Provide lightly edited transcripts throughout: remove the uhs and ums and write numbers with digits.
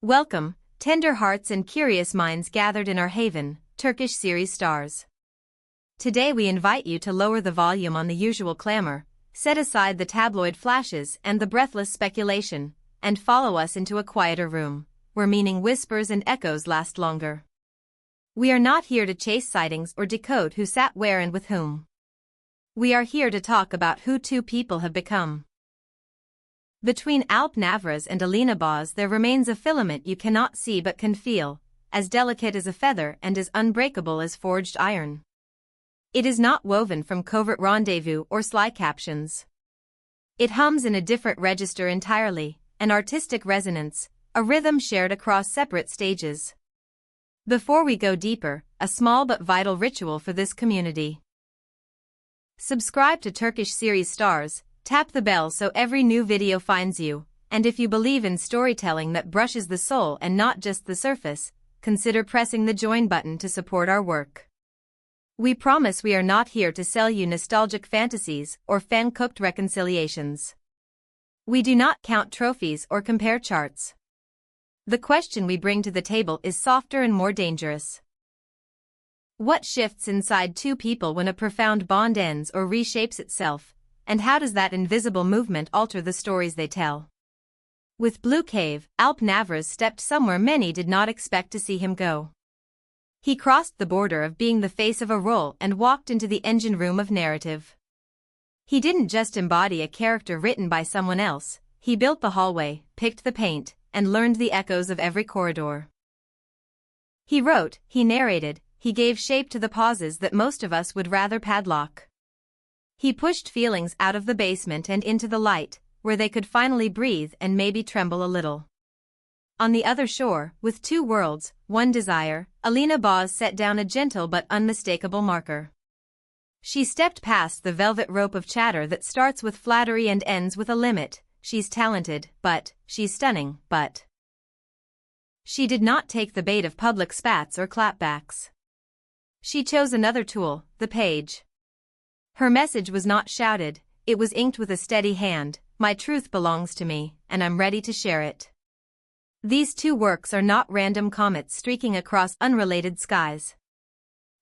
Welcome, tender hearts and curious minds gathered in our haven, Turkish series stars. Today we invite you to lower the volume on the usual clamor, set aside the tabloid flashes and the breathless speculation, and follow us into a quieter room, where meaning whispers and echoes last longer. We are not here to chase sightings or decode who sat where and with whom. We are here to talk about who two people have become. Between Navruz and Alina Boz there remains a filament you cannot see but can feel, as delicate as a feather and as unbreakable as forged iron. It is not woven from covert rendezvous or sly captions. It hums in a different register entirely, an artistic resonance, a rhythm shared across separate stages. Before we go deeper, a small but vital ritual for this community. Subscribe to Turkish series stars. Tap the bell so every new video finds you, and if you believe in storytelling that brushes the soul and not just the surface, consider pressing the join button to support our work. We promise we are not here to sell you nostalgic fantasies or fan-cooked reconciliations. We do not count trophies or compare charts. The question we bring to the table is softer and more dangerous. What shifts inside two people when a profound bond ends or reshapes itself? And how does that invisible movement alter the stories they tell? With Blue Cave, Navruz stepped somewhere many did not expect to see him go. He crossed the border of being the face of a role and walked into the engine room of narrative. He didn't just embody a character written by someone else, he built the hallway, picked the paint, and learned the echoes of every corridor. He wrote, he narrated, he gave shape to the pauses that most of us would rather padlock. He pushed feelings out of the basement and into the light, where they could finally breathe and maybe tremble a little. On the other shore, with two worlds, one desire, Alina Boz set down a gentle but unmistakable marker. She stepped past the velvet rope of chatter that starts with flattery and ends with a limit. She's talented, but, she's stunning, but. She did not take the bait of public spats or clapbacks. She chose another tool, the page. Her message was not shouted, it was inked with a steady hand. My truth belongs to me, and I'm ready to share it. These two works are not random comets streaking across unrelated skies.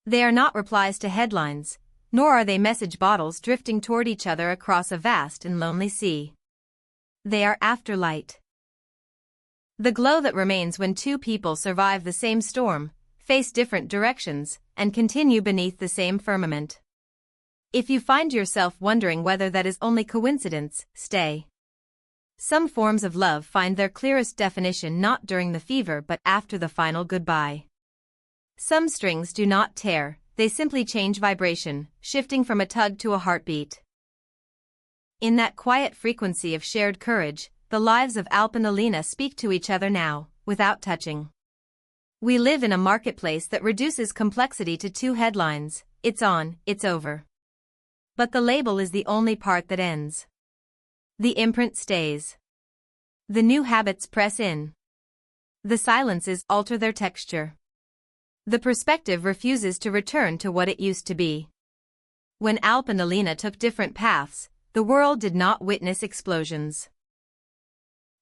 They are not replies to headlines, nor are they message bottles drifting toward each other across a vast and lonely sea. They are afterlight. The glow that remains when two people survive the same storm, face different directions, and continue beneath the same firmament. If you find yourself wondering whether that is only coincidence, stay. Some forms of love find their clearest definition not during the fever but after the final goodbye. Some strings do not tear, they simply change vibration, shifting from a tug to a heartbeat. In that quiet frequency of shared courage, the lives of and Alina speak to each other now, without touching. We live in a marketplace that reduces complexity to two headlines, it's on, it's over. But the label is the only part that ends. The imprint stays. The new habits press in. The silences alter their texture. The perspective refuses to return to what it used to be. When and Alina took different paths, the world did not witness explosions.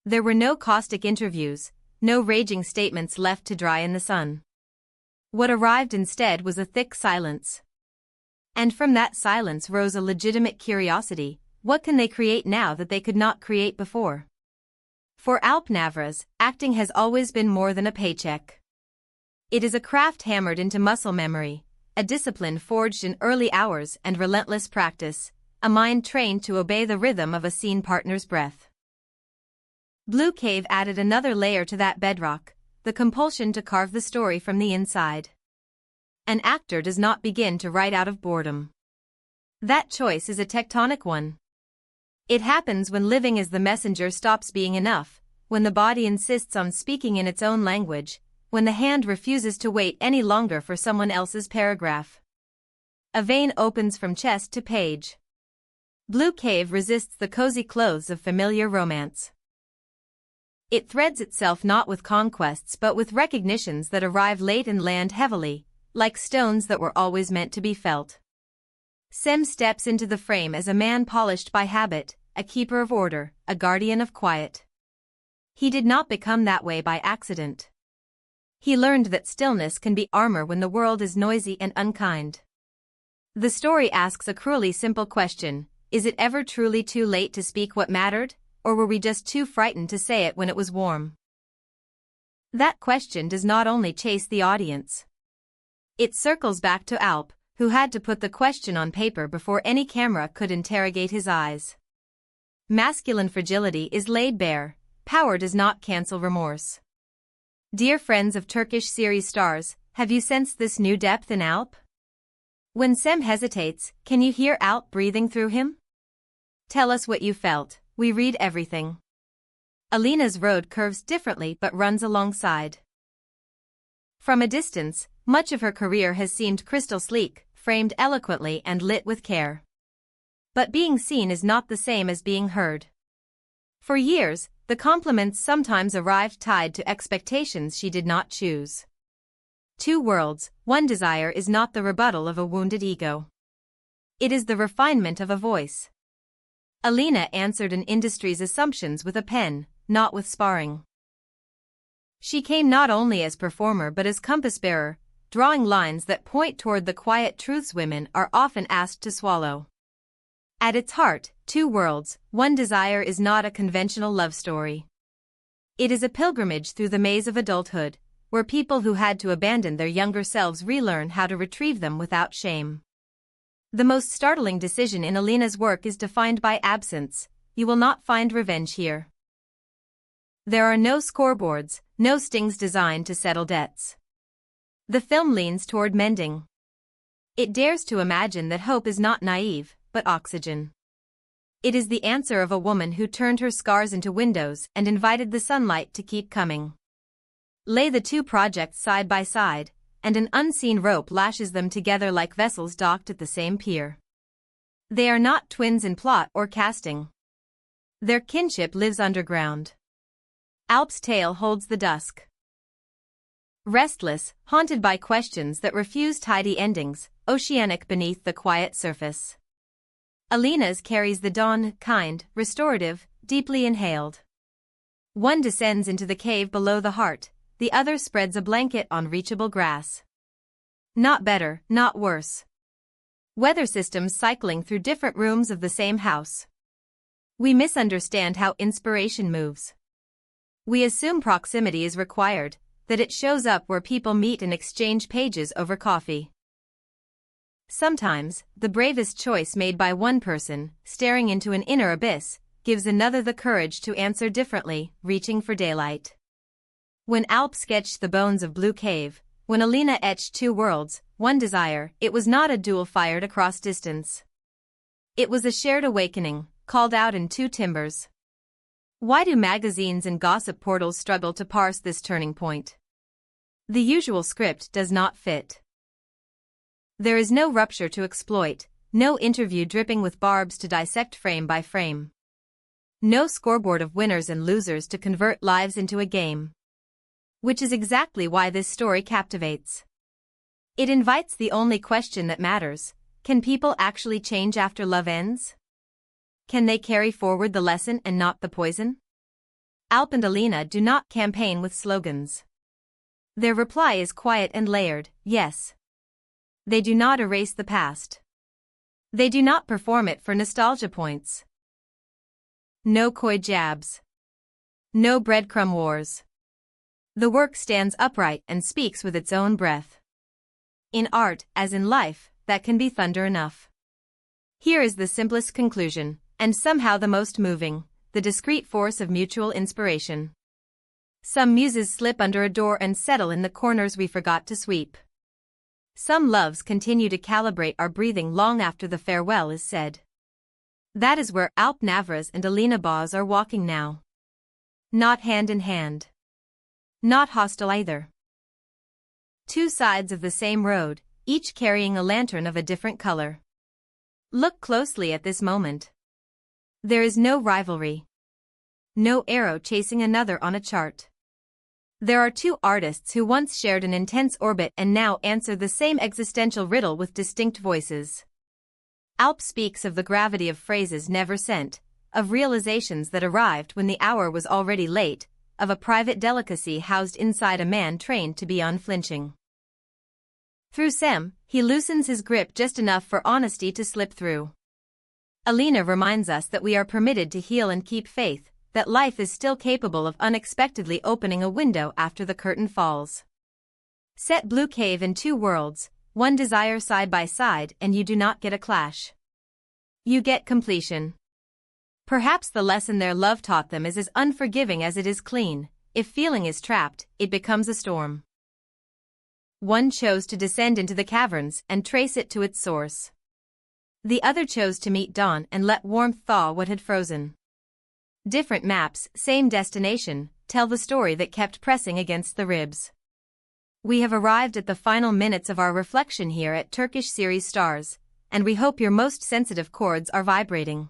There were no caustic interviews, no raging statements left to dry in the sun. What arrived instead was a thick silence. And from that silence rose a legitimate curiosity, what can they create now that they could not create before? For Navruz, acting has always been more than a paycheck. It is a craft hammered into muscle memory, a discipline forged in early hours and relentless practice, a mind trained to obey the rhythm of a scene partner's breath. Blue Cave added another layer to that bedrock, the compulsion to carve the story from the inside. An actor does not begin to write out of boredom. That choice is a tectonic one. It happens when living as the messenger stops being enough, when the body insists on speaking in its own language, when the hand refuses to wait any longer for someone else's paragraph. A vein opens from chest to page. Blue Cave resists the cozy clothes of familiar romance. It threads itself not with conquests but with recognitions that arrive late and land heavily, like stones that were always meant to be felt. Sem steps into the frame as a man polished by habit, a keeper of order, a guardian of quiet. He did not become that way by accident. He learned that stillness can be armor when the world is noisy and unkind. The story asks a cruelly simple question: is it ever truly too late to speak what mattered, or were we just too frightened to say it when it was warm? That question does not only chase the audience. It circles back to Alp, who had to put the question on paper before any camera could interrogate his eyes. Masculine fragility is laid bare. Power does not cancel remorse. Dear friends of Turkish series stars, have you sensed this new depth in Alp? When Sem hesitates, can you hear Alp breathing through him? Tell us what you felt. We read everything. Alina's road curves differently but runs alongside. From a distance, much of her career has seemed crystal sleek, framed eloquently and lit with care. But being seen is not the same as being heard. For years, the compliments sometimes arrived tied to expectations she did not choose. Two worlds, one desire is not the rebuttal of a wounded ego. It is the refinement of a voice. Alina answered an industry's assumptions with a pen, not with sparring. She came not only as performer but as compass-bearer, drawing lines that point toward the quiet truths women are often asked to swallow. At its heart, Two Worlds, One Desire is not a conventional love story. It is a pilgrimage through the maze of adulthood, where people who had to abandon their younger selves relearn how to retrieve them without shame. The most startling decision in Alina's work is defined by absence. You will not find revenge here. There are no scoreboards, no stings designed to settle debts. The film leans toward mending. It dares to imagine that hope is not naive, but oxygen. It is the answer of a woman who turned her scars into windows and invited the sunlight to keep coming. Lay the two projects side by side, and an unseen rope lashes them together like vessels docked at the same pier. They are not twins in plot or casting. Their kinship lives underground. Alp's tale holds the dusk. Restless, haunted by questions that refuse tidy endings, oceanic beneath the quiet surface. Alina's carries the dawn, kind, restorative, deeply inhaled. One descends into the cave below the heart, the other spreads a blanket on reachable grass. Not better, not worse. Weather systems cycling through different rooms of the same house. We misunderstand how inspiration moves. We assume proximity is required, that it shows up where people meet and exchange pages over coffee. Sometimes, the bravest choice made by one person, staring into an inner abyss, gives another the courage to answer differently, reaching for daylight. When Alp sketched the bones of Blue Cave, when Alina etched Two Worlds, One Desire, it was not a duel fired across distance. It was a shared awakening, called out in two timbers. Why do magazines and gossip portals struggle to parse this turning point? The usual script does not fit. There is no rupture to exploit, no interview dripping with barbs to dissect frame by frame. No scoreboard of winners and losers to convert lives into a game. Which is exactly why this story captivates. It invites the only question that matters: can people actually change after love ends? Can they carry forward the lesson and not the poison? Alp and Alina do not campaign with slogans. Their reply is quiet and layered: yes. They do not erase the past. They do not perform it for nostalgia points. No coy jabs. No breadcrumb wars. The work stands upright and speaks with its own breath. In art, as in life, that can be thunder enough. Here is the simplest conclusion, and somehow the most moving: the discreet force of mutual inspiration. Some muses slip under a door and settle in the corners we forgot to sweep. Some loves continue to calibrate our breathing long after the farewell is said. That is where Alp Navruz and Alina Boz are walking now. Not hand in hand. Not hostile either. Two sides of the same road, each carrying a lantern of a different color. Look closely at this moment. There is no rivalry. No arrow chasing another on a chart. There are two artists who once shared an intense orbit and now answer the same existential riddle with distinct voices. Alp speaks of the gravity of phrases never sent, of realizations that arrived when the hour was already late, of a private delicacy housed inside a man trained to be unflinching. Through Sem, he loosens his grip just enough for honesty to slip through. Alina reminds us that we are permitted to heal and keep faith, that life is still capable of unexpectedly opening a window after the curtain falls. Set Blue Cave in two worlds, one desire side by side, and you do not get a clash. You get completion. Perhaps the lesson their love taught them is as unforgiving as it is clean. If feeling is trapped, it becomes a storm. One chose to descend into the caverns and trace it to its source. The other chose to meet dawn and let warmth thaw what had frozen. Different maps, same destination, tell the story that kept pressing against the ribs. We have arrived at the final minutes of our reflection here at Turkish series Stars, and we hope your most sensitive chords are vibrating.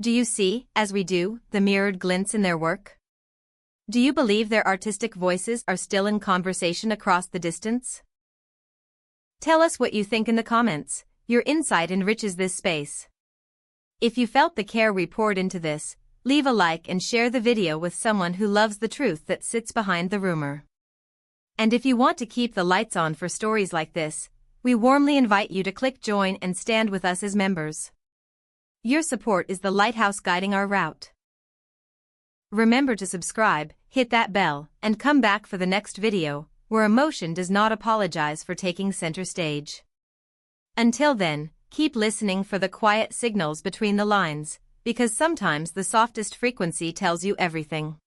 Do you see, as we do, the mirrored glints in their work? Do you believe their artistic voices are still in conversation across the distance? Tell us what you think in the comments. Your insight enriches this space. If you felt the care we poured into this, leave a like and share the video with someone who loves the truth that sits behind the rumor. And if you want to keep the lights on for stories like this, we warmly invite you to click join and stand with us as members. Your support is the lighthouse guiding our route. Remember to subscribe, hit that bell, and come back for the next video, where emotion does not apologize for taking center stage. Until then, keep listening for the quiet signals between the lines, because sometimes the softest frequency tells you everything.